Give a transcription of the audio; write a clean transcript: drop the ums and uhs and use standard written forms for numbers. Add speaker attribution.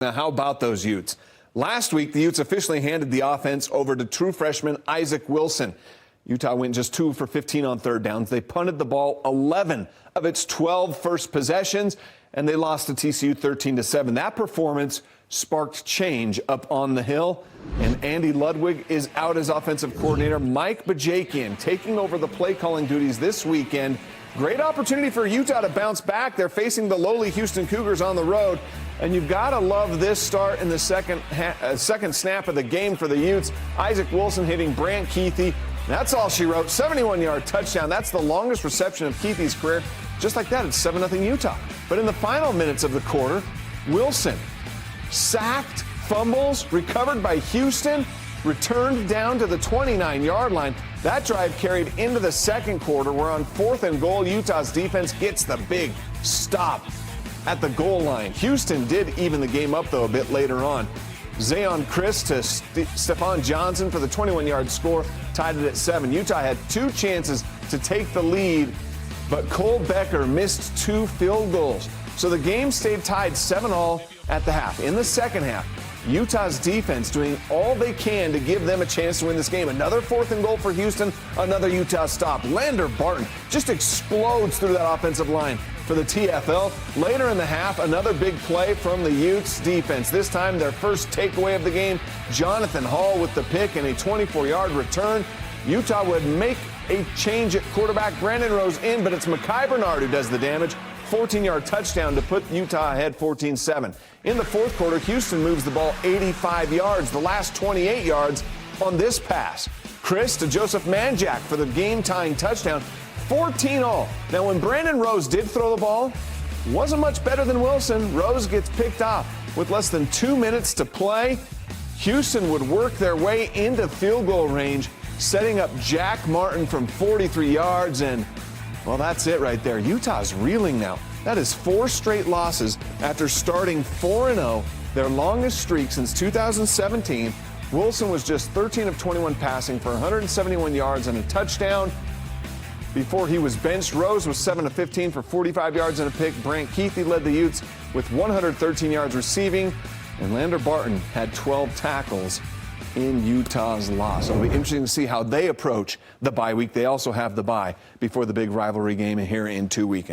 Speaker 1: Now, how about those Utes? Last week, the Utes officially handed the offense over to true freshman Isaac Wilson. Utah went just 2 for 15 on third downs. They punted the ball 11 of its 12 first possessions, and they lost to TCU 13-7. That performance sparked change up on the Hill, and Andy Ludwig is out as offensive coordinator. Mike Bajakian taking over the play calling duties this weekend. Great opportunity for Utah to bounce back. They're facing the lowly Houston Cougars on the road. And you've got to love this start in the second snap of the game for the Utes. Isaac Wilson hitting Brant Keithy. That's all she wrote. 71-yard touchdown. That's the longest reception of Keithy's career. Just like that, it's 7-0 Utah. But in the final minutes of the quarter, Wilson sacked, fumbles, recovered by Houston, returned down to the 29-yard line. That drive carried into the second quarter, where on 4th and goal, Utah's defense gets the big stop at the goal line. Houston did even the game up, though, a bit later on. Zayon Chris to Stephon Johnson for the 21-yard score, tied it at 7. Utah had 2 chances to take the lead, but Cole Becker missed 2 field goals. So the game stayed tied 7-all at the half. In the second half, Utah's defense doing all they can to give them a chance to win this game. Another 4th and goal for Houston, another Utah stop. Lander Barton just explodes through that offensive line for the TFL. Later in the half, another big play from the Utes defense. This time, their first takeaway of the game. Jonathan Hall with the pick and a 24-yard return. Utah would make a change at quarterback. Brandon Rose in, but it's Mekhi Bernard who does the damage. 14-yard touchdown to put Utah ahead 14-7. In the fourth quarter, Houston moves the ball 85 yards, the last 28 yards on this pass. Chris to Joseph Manjack for the game-tying touchdown, 14-all. Now, when Brandon Rose did throw the ball, wasn't much better than Wilson. Rose gets picked off with less than 2 minutes to play. Houston would work their way into field goal range, setting up Jack Martin from 43 yards, and well, that's it right there. Utah's reeling now. That is 4 straight losses after starting 4-0, their longest streak since 2017. Wilson was just 13 of 21 passing for 171 yards and a touchdown. Before he was benched, Rose was 7 of 15 for 45 yards and a pick. Brant Keithy led the Utes with 113 yards receiving, and Lander Barton had 12 tackles in Utah's loss. It'll be interesting to see how they approach the bye week. They also have the bye before the big rivalry game here in 2 weekends.